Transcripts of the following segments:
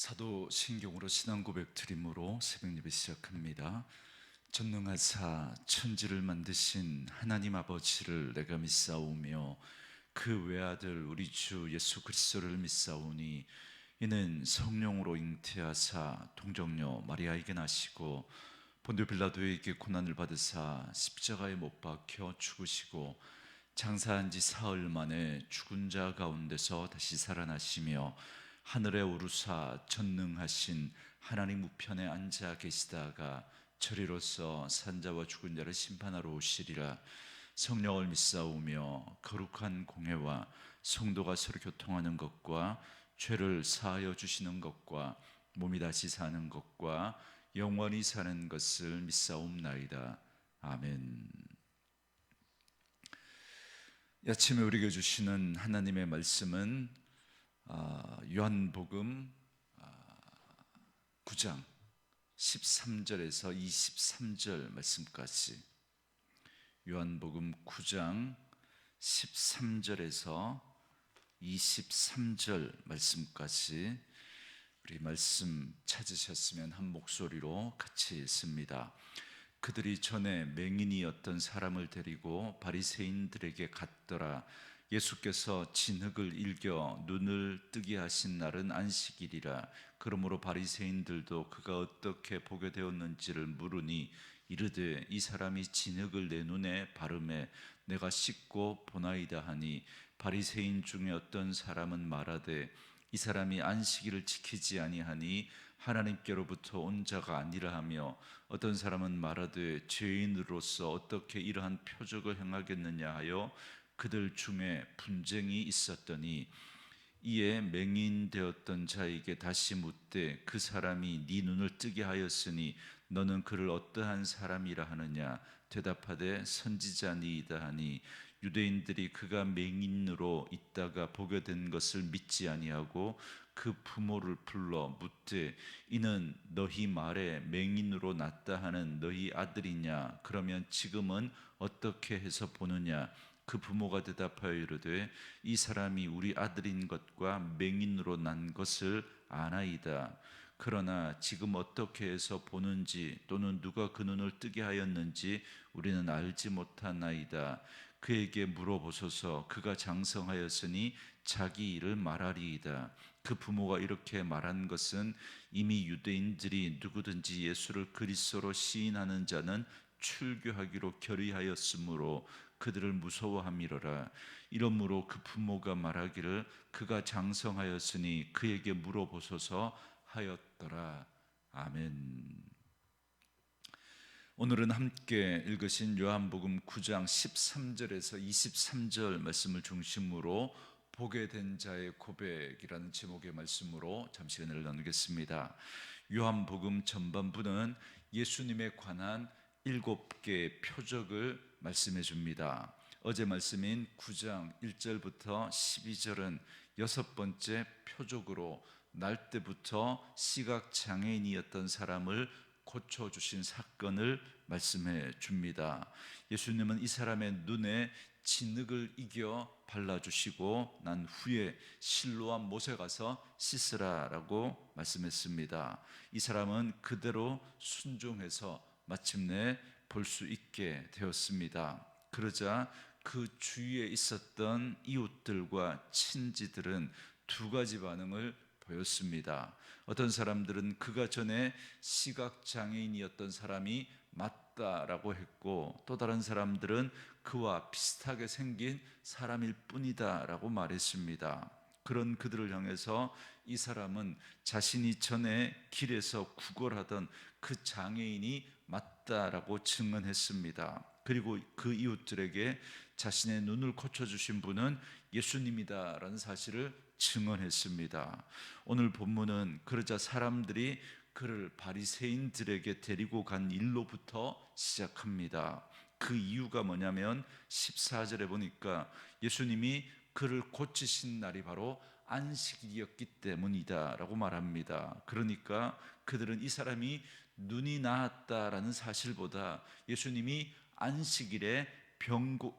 사도신경으로 신앙 고백 드림으로 새벽 예배 시작합니다. 전능하사 천지를 만드신 하나님 아버지를 내가 믿사오며 그 외아들 우리 주 예수 그리스도를 믿사오니 이는 성령으로 잉태하사 동정녀 마리아에게 나시고 본디오 빌라도에게 고난을 받으사 십자가에 못 박혀 죽으시고 장사한 지 사흘 만에 죽은 자 가운데서 다시 살아나시며 하늘에 오르사 전능하신 하나님 우편에 앉아 계시다가 저리로서 산자와 죽은 자를 심판하러 오시리라. 성령을 믿사오며 거룩한 공회와 성도가 서로 교통하는 것과 죄를 사하여 주시는 것과 몸이 다시 사는 것과 영원히 사는 것을 믿사옵나이다. 아멘. 이 아침에 우리에게 주시는 하나님의 말씀은 요한복음 9장 13절에서 23절 말씀까지, 요한복음 9장 13절에서 23절 말씀까지 우리 말씀 찾으셨으면 한 목소리로 같이 읽습니다. 그들이 전에 맹인이었던 사람을 데리고 바리새인들에게 갔더라. 예수께서 진흙을 일겨 눈을 뜨게 하신 날은 안식일이라. 그러므로 바리새인들도 그가 어떻게 보게 되었는지를 물으니 이르되 이 사람이 진흙을 내 눈에 바르매 내가 씻고 보나이다 하니, 바리새인 중에 어떤 사람은 말하되 이 사람이 안식일을 지키지 아니하니 하나님께로부터 온 자가 아니라 하며, 어떤 사람은 말하되 죄인으로서 어떻게 이러한 표적을 행하겠느냐 하여 그들 중에 분쟁이 있었더니, 이에 맹인되었던 자에게 다시 묻되 그 사람이 네 눈을 뜨게 하였으니 너는 그를 어떠한 사람이라 하느냐. 대답하되 선지자니이다 하니, 유대인들이 그가 맹인으로 있다가 보게 된 것을 믿지 아니하고 그 부모를 불러 묻되 이는 너희 말에 맹인으로 났다 하는 너희 아들이냐. 그러면 지금은 어떻게 해서 보느냐. 그 부모가 대답하여 이르되 이 사람이 우리 아들인 것과 맹인으로 난 것을 아나이다. 그러나 지금 어떻게 해서 보는지 또는 누가 그 눈을 뜨게 하였는지 우리는 알지 못하나이다. 그에게 물어보소서. 그가 장성하였으니 자기 일을 말하리이다. 그 부모가 이렇게 말한 것은 이미 유대인들이 누구든지 예수를 그리스도로 시인하는 자는 출교하기로 결의하였으므로 그들을 무서워함이로라. 이러므로 그 부모가 말하기를 그가 장성하였으니 그에게 물어보소서 하였더라. 아멘. 오늘은 함께 읽으신 요한복음 9장 13절에서 23절 말씀을 중심으로 보게 된 자의 고백이라는 제목의 말씀으로 잠시 은혜를 나누겠습니다. 요한복음 전반부는 예수님에 관한 7개의 표적을 말씀해 줍니다. 어제 말씀인 9장 1절부터 12절은 6번째 표적으로 날 때부터 시각장애인이었던 사람을 고쳐주신 사건을 말씀해 줍니다. 예수님은 이 사람의 눈에 진흙을 이겨 발라주시고 난 후에 실로와 못에 가서 씻으라라고 말씀했습니다. 이 사람은 그대로 순종해서 마침내 볼 수 있게 되었습니다. 그러자 그 주위에 있었던 이웃들과 친지들은 두 가지 반응을 보였습니다. 어떤 사람들은 그가 전에 시각장애인이었던 사람이 맞다라고 했고, 또 다른 사람들은 그와 비슷하게 생긴 사람일 뿐이다 라고 말했습니다. 그런 그들을 향해서 이 사람은 자신이 전에 길에서 구걸하던 그 장애인이 맞다라고 증언했습니다. 그리고 그 이웃들에게 자신의 눈을 고쳐주신 분은 예수님이다라는 사실을 증언했습니다. 오늘 본문은 그러자 사람들이 그를 바리새인들에게 데리고 간 일로부터 시작합니다. 그 이유가 뭐냐면 14절에 보니까 예수님이 그를 고치신 날이 바로 안식일이었기 때문이다 라고 말합니다. 그러니까 그들은 이 사람이 눈이 나았다라는 사실보다 예수님이 안식일에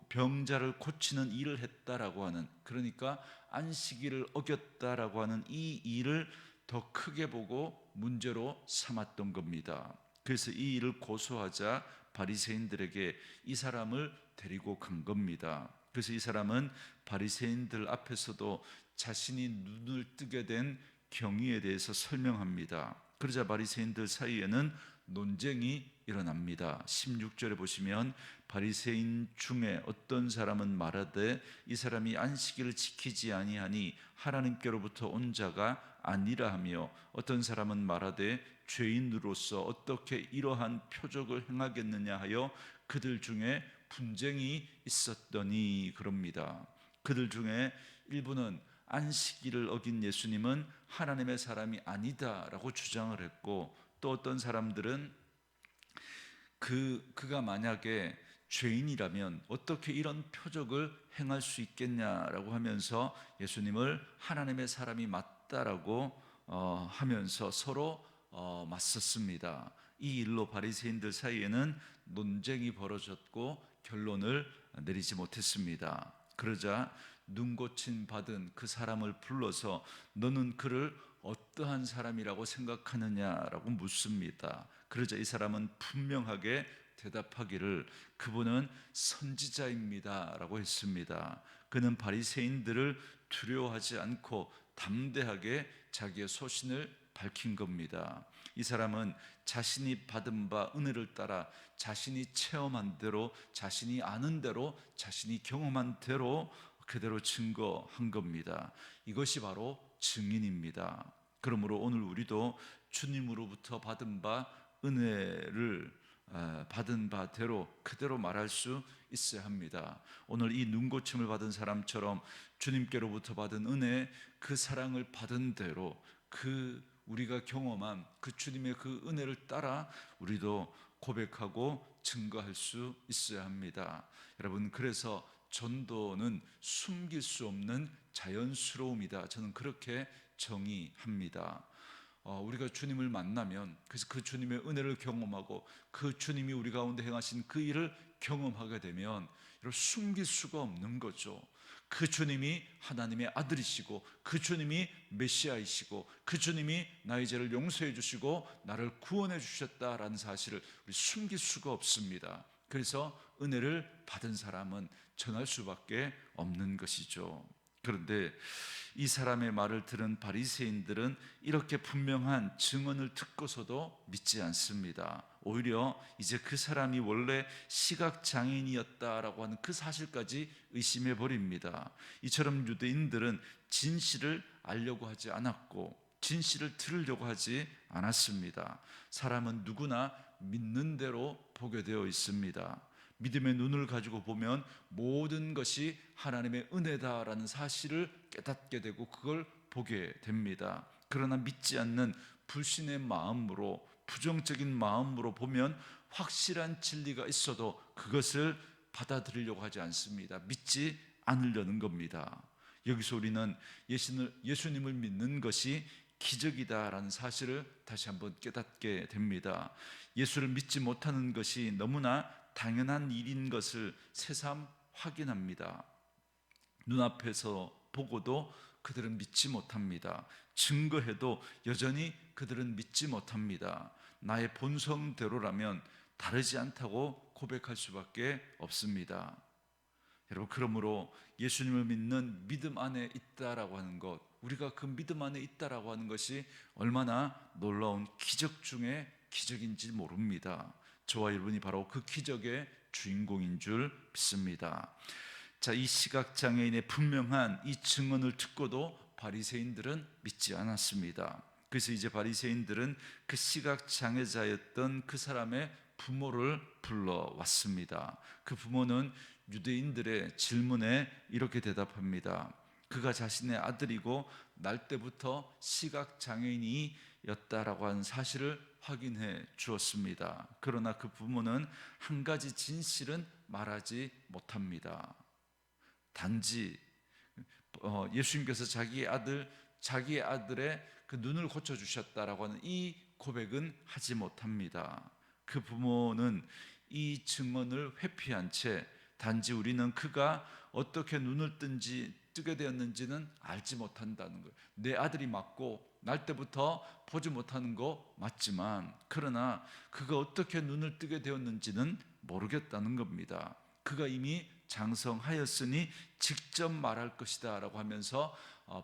병자를 고치는 일을 했다라고 하는, 그러니까 안식일을 어겼다라고 하는 이 일을 더 크게 보고 문제로 삼았던 겁니다. 그래서 이 일을 고소하자 바리새인들에게 이 사람을 데리고 간 겁니다. 그래서 이 사람은 바리새인들 앞에서도 자신이 눈을 뜨게 된 경위에 대해서 설명합니다. 그러자 바리새인들 사이에는 논쟁이 일어납니다. 16절에 보시면 바리새인 중에 어떤 사람은 말하되 이 사람이 안식일을 지키지 아니하니 하나님께로부터 온 자가 아니라 하며, 어떤 사람은 말하되 죄인으로서 어떻게 이러한 표적을 행하겠느냐 하여 그들 중에 분쟁이 있었더니 그럽니다. 그들 중에 일부는 안식일을 어긴 예수님은 하나님의 사람이 아니다라고 주장을 했고, 또 어떤 사람들은 그가 만약에 죄인이라면 어떻게 이런 표적을 행할 수 있겠냐라고 하면서 예수님을 하나님의 사람이 맞다라고 하면서 서로 맞섰습니다. 이 일로 바리새인들 사이에는 논쟁이 벌어졌고 결론을 내리지 못했습니다. 그러자 눈 고침 받은 그 사람을 불러서 너는 그를 어떠한 사람이라고 생각하느냐라고 묻습니다. 그러자 이 사람은 분명하게 대답하기를 그분은 선지자입니다 라고 했습니다. 그는 바리새인들을 두려워하지 않고 담대하게 자기의 소신을 밝힌 겁니다. 이 사람은 자신이 받은 바 은혜를 따라 자신이 체험한 대로, 자신이 아는 대로, 자신이 경험한 대로 그대로 증거한 겁니다. 이것이 바로 증인입니다. 그러므로 오늘 우리도 주님으로부터 받은 바 은혜를 받은 바대로 그대로 말할 수 있어야 합니다. 오늘 이 눈고침을 받은 사람처럼 주님께로부터 받은 은혜, 그 사랑을 받은 대로 우리가 경험한 그 주님의 그 은혜를 따라 우리도 고백하고 증거할 수 있어야 합니다. 여러분, 그래서 전도는 숨길 수 없는 자연스러움이다, 저는 그렇게 정의합니다. 우리가 주님을 만나면, 그래서 그 주님의 은혜를 경험하고 그 주님이 우리 가운데 행하신 그 일을 경험하게 되면 이걸 숨길 수가 없는 거죠. 그 주님이 하나님의 아들이시고, 그 주님이 메시아이시고, 그 주님이 나의 죄를 용서해 주시고 나를 구원해 주셨다라는 사실을 우리 숨길 수가 없습니다. 그래서 은혜를 받은 사람은 전할 수밖에 없는 것이죠. 그런데 이 사람의 말을 들은 바리새인들은 이렇게 분명한 증언을 듣고서도 믿지 않습니다. 오히려 이제 그 사람이 원래 시각장애인이었다라고 하는 그 사실까지 의심해 버립니다. 이처럼 유대인들은 진실을 알려고 하지 않았고 진실을 들으려고 하지 않았습니다. 사람은 누구나 믿는 대로 보게 되어 있습니다. 믿음의 눈을 가지고 보면 모든 것이 하나님의 은혜다라는 사실을 깨닫게 되고 그걸 보게 됩니다. 그러나 믿지 않는 불신의 마음으로, 부정적인 마음으로 보면 확실한 진리가 있어도 그것을 받아들이려고 하지 않습니다. 믿지 않으려는 겁니다. 여기서 우리는 예수님을 믿는 것이 기적이다라는 사실을 다시 한번 깨닫게 됩니다. 예수를 믿지 못하는 것이 너무나 당연한 일인 것을 새삼 확인합니다. 눈앞에서 보고도 그들은 믿지 못합니다. 증거해도 여전히 그들은 믿지 못합니다. 나의 본성대로라면 다르지 않다고 고백할 수밖에 없습니다. 여러분, 그러므로 예수님을 믿는 믿음 안에 있다라고 하는 것, 우리가 그 믿음 안에 있다라고 하는 것이 얼마나 놀라운 기적 중에 기적인지 모릅니다. 저와 여러분이 바로 그 기적의 주인공인 줄 믿습니다. 자, 이 시각장애인의 분명한 이 증언을 듣고도 바리새인들은 믿지 않았습니다. 그래서 이제 바리새인들은 그 시각장애자였던 그 사람의 부모를 불러왔습니다. 그 부모는 유대인들의 질문에 이렇게 대답합니다. 그가 자신의 아들이고 날 때부터 시각장애인이었다라고 하는 사실을 확인해 주었습니다. 그러나 그 부모는 한 가지 진실은 말하지 못합니다. 단지 예수님께서 자기의 아들의 그 눈을 고쳐주셨다라고 하는 이 고백은 하지 못합니다. 그 부모는 이 증언을 회피한 채 단지 우리는 그가 어떻게 눈을 뜨게 되었는지는 알지 못한다는 거예요. 내 아들이 맞고 날 때부터 보지 못하는 거 맞지만, 그러나 그가 어떻게 눈을 뜨게 되었는지는 모르겠다는 겁니다. 그가 이미 장성하였으니 직접 말할 것이다 라고 하면서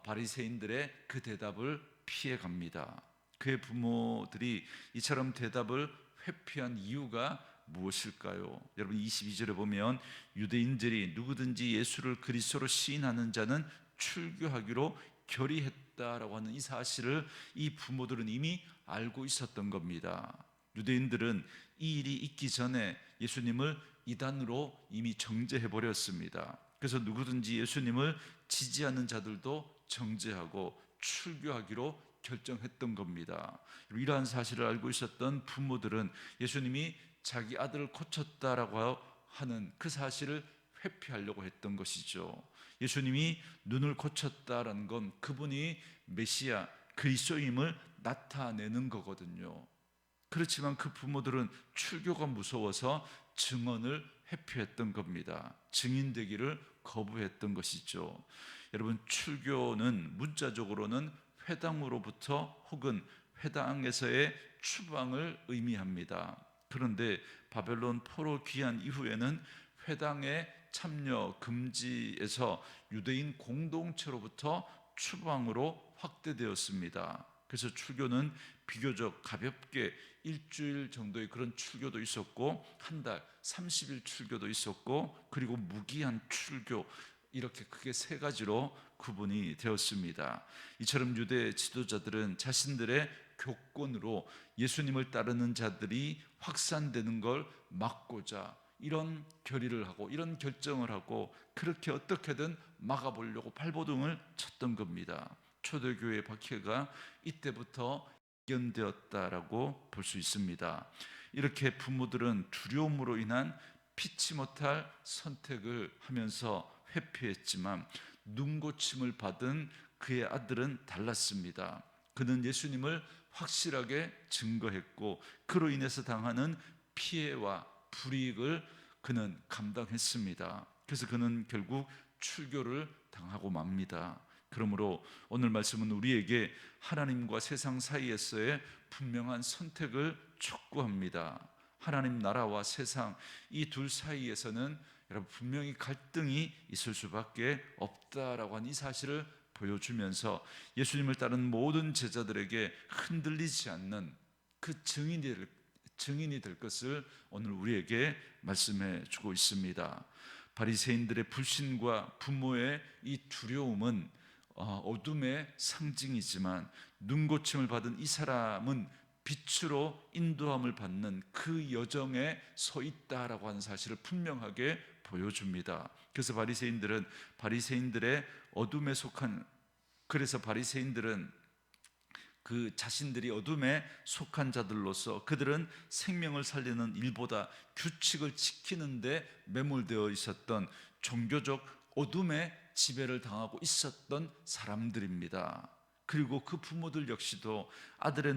바리새인들의 그 대답을 피해갑니다. 그의 부모들이 이처럼 대답을 회피한 이유가 무엇일까요? 여러분 22절에 보면 유대인들이 누구든지 예수를 그리스도로 시인하는 자는 출교하기로 결의했다라고 하는 이 사실을 이 부모들은 이미 알고 있었던 겁니다. 유대인들은 이 일이 있기 전에 예수님을 이단으로 이미 정죄해 버렸습니다. 그래서 누구든지 예수님을 지지하는 자들도 정죄하고 출교하기로 결정했던 겁니다. 이러한 사실을 알고 있었던 부모들은 예수님이 자기 아들을 고쳤다라고 하는 그 사실을 회피하려고 했던 것이죠. 예수님이 눈을 고쳤다라는 건 그분이 메시아 그리스도임을 나타내는 거거든요. 그렇지만 그 부모들은 출교가 무서워서 증언을 회피했던 겁니다. 증인되기를 거부했던 것이죠. 여러분, 출교는 문자적으로는 회당으로부터 혹은 회당에서의 추방을 의미합니다. 그런데 바벨론 포로 귀환 이후에는 회당의 참여 금지에서 유대인 공동체로부터 추방으로 확대되었습니다. 그래서 출교는 비교적 가볍게 일주일 정도의 그런 출교도 있었고, 한 달 30일 출교도 있었고, 그리고 무기한 출교, 이렇게 크게 세 가지로 구분이 되었습니다. 이처럼 유대 지도자들은 자신들의 교권으로 예수님을 따르는 자들이 확산되는 걸 막고자 이런 결의를 하고 이런 결정을 하고 그렇게 어떻게든 막아보려고 발버둥을 쳤던 겁니다. 초대교회의 박해가 이때부터 발견되었다라고 볼 수 있습니다. 이렇게 부모들은 두려움으로 인한 피치 못할 선택을 하면서 회피했지만 눈고침을 받은 그의 아들은 달랐습니다. 그는 예수님을 확실하게 증거했고 그로 인해서 당하는 피해와 불이익을 그는 감당했습니다. 그래서 그는 결국 출교를 당하고 맙니다. 그러므로 오늘 말씀은 우리에게 하나님과 세상 사이에서의 분명한 선택을 촉구합니다. 하나님 나라와 세상 이 둘 사이에서는 여러분 분명히 갈등이 있을 수밖에 없다라고 하는 이 사실을 보여주면서 예수님을 따르는 모든 제자들에게 흔들리지 않는 그 증인이 될 것을 오늘 우리에게 말씀해 주고 있습니다. 바리새인들의 불신과 부모의 이 두려움은 어둠의 상징이지만 눈고침을 받은 이 사람은 빛으로 인도함을 받는 그 여정에 서 있다라고 하는 사실을 분명하게 보여줍니다. 그래서 바리새인들의 어둠에 속한, 그래서 바리새인들은 그 자신들이 어둠에 속한 자들로서 그들은 생명을 살리는 일보다 규칙을 지키는 데 매몰되어 있었던 종교적 어둠의 지배를 당하고 있었던 사람들입니다. 그리고 그 부모들 역시도 아들이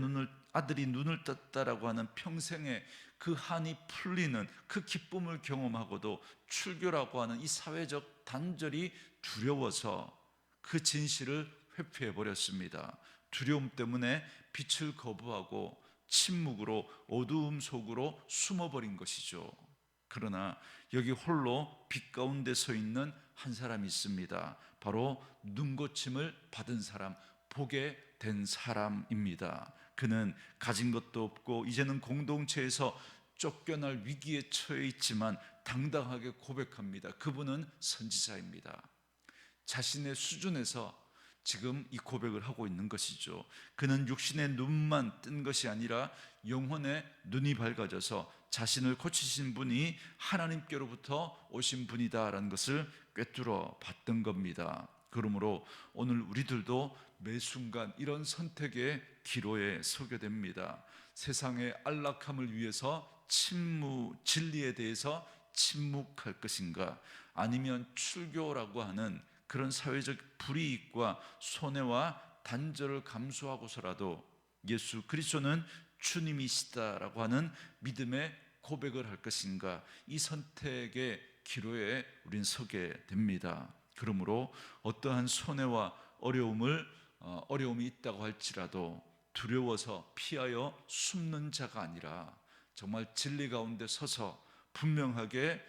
눈을 떴다라고 하는 평생의 그 한이 풀리는 그 기쁨을 경험하고도 출교라고 하는 이 사회적 단절이 두려워서 그 진실을 회피해 버렸습니다. 두려움 때문에 빛을 거부하고 침묵으로 어두움 속으로 숨어버린 것이죠. 그러나 여기 홀로 빛 가운데 서 있는 한 사람이 있습니다. 바로 눈고침을 받은 사람, 보게 된 사람입니다. 그는 가진 것도 없고 이제는 공동체에서 쫓겨날 위기에 처해 있지만 당당하게 고백합니다. 그분은 선지자입니다. 자신의 수준에서 지금 이 고백을 하고 있는 것이죠. 그는 육신의 눈만 뜬 것이 아니라 영혼의 눈이 밝아져서 자신을 고치신 분이 하나님께로부터 오신 분이다라는 것을 꿰뚫어 봤던 겁니다. 그러므로 오늘 우리들도 매 순간 이런 선택의 기로에 서게 됩니다. 세상의 안락함을 위해서 진리에 대해서 침묵할 것인가, 아니면 출교라고 하는 그런 사회적 불이익과 손해와 단절을 감수하고서라도 예수 그리스도는 주님이시다라고 하는 믿음의 고백을 할 것인가, 이 선택의 기로에 우린 서게 됩니다. 그러므로 어떠한 손해와 어려움이 있다고 할지라도 두려워서 피하여 숨는 자가 아니라 정말 진리 가운데 서서 분명하게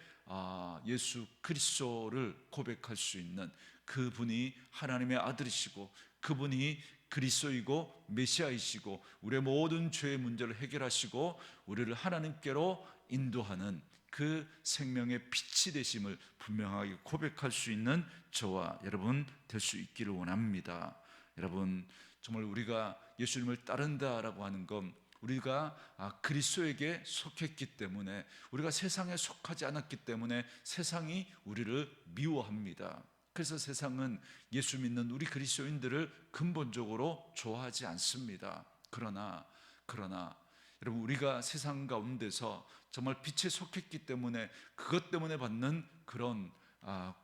예수 그리스도를 고백할 수 있는, 그분이 하나님의 아들이시고 그분이 그리스도이고 메시아이시고 우리의 모든 죄의 문제를 해결하시고 우리를 하나님께로 인도하는 그 생명의 빛이 되심을 분명하게 고백할 수 있는 저와 여러분 될 수 있기를 원합니다. 여러분, 정말 우리가 예수님을 따른다라고 하는 건 우리가 그리스도에게 속했기 때문에, 우리가 세상에 속하지 않았기 때문에 세상이 우리를 미워합니다. 그래서 세상은 예수 믿는 우리 그리스도인들을 근본적으로 좋아하지 않습니다. 그러나 여러분, 우리가 세상 가운데서 정말 빛에 속했기 때문에 그것 때문에 받는 그런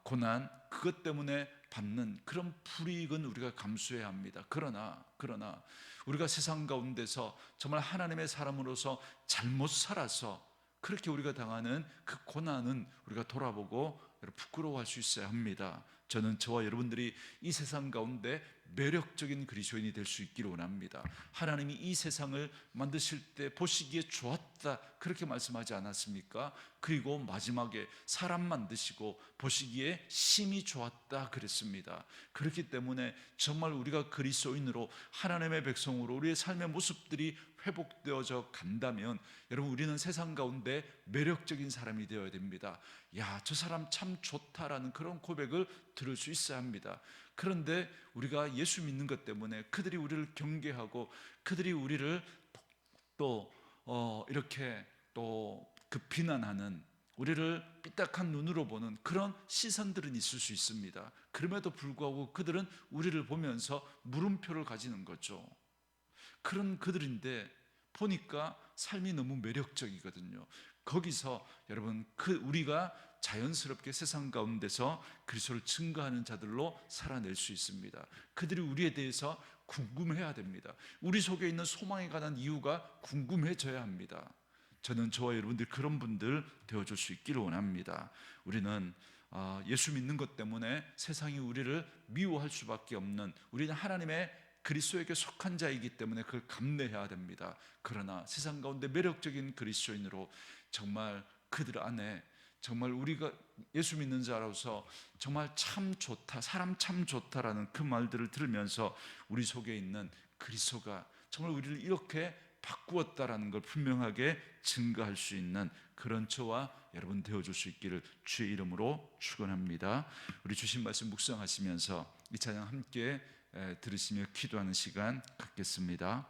고난, 그것 때문에 받는 그런 불이익은 우리가 감수해야 합니다. 그러나 우리가 세상 가운데서 정말 하나님의 사람으로서 잘못 살아서 그렇게 우리가 당하는 그 고난은 우리가 돌아보고 부끄러워할 수 있어야 합니다. 저는 저와 여러분들이 이 세상 가운데 매력적인 그리스도인이 될 수 있기를 원합니다. 하나님이 이 세상을 만드실 때 보시기에 좋았다 그렇게 말씀하지 않았습니까? 그리고 마지막에 사람 만드시고 보시기에 심히 좋았다 그랬습니다. 그렇기 때문에 정말 우리가 그리스도인으로 하나님의 백성으로 우리의 삶의 모습들이 회복되어져 간다면 여러분, 우리는 세상 가운데 매력적인 사람이 되어야 됩니다. 야, 저 사람 참 좋다라는 그런 고백을 들을 수 있어야 합니다. 그런데 우리가 예수 믿는 것 때문에 그들이 우리를 경계하고 그들이 우리를 또 이렇게 또 그 비난하는, 우리를 삐딱한 눈으로 보는 그런 시선들은 있을 수 있습니다. 그럼에도 불구하고 그들은 우리를 보면서 물음표를 가지는 거죠. 그런 그들인데 보니까 삶이 너무 매력적이거든요. 거기서 여러분, 우리가 자연스럽게 세상 가운데서 그리스도를 증거하는 자들로 살아낼 수 있습니다. 그들이 우리에 대해서 궁금해야 됩니다. 우리 속에 있는 소망에 관한 이유가 궁금해져야 합니다. 저는 저와 여러분들 그런 분들 되어줄 수 있기를 원합니다. 우리는 예수 믿는 것 때문에 세상이 우리를 미워할 수밖에 없는, 우리는 하나님의 그리스도에게 속한 자이기 때문에 그걸 감내해야 됩니다. 그러나 세상 가운데 매력적인 그리스도인으로 정말 그들 안에 정말 우리가 예수 믿는 자로서 정말 참 좋다, 사람 참 좋다라는 그 말들을 들으면서 우리 속에 있는 그리스도가 정말 우리를 이렇게 바꾸었다라는 걸 분명하게 증거할 수 있는 그런 저와 여러분 되어줄 수 있기를 주의 이름으로 축원합니다. 우리 주신 말씀 묵상하시면서 이 찬양 함께 들으시며 기도하는 시간 갖겠습니다.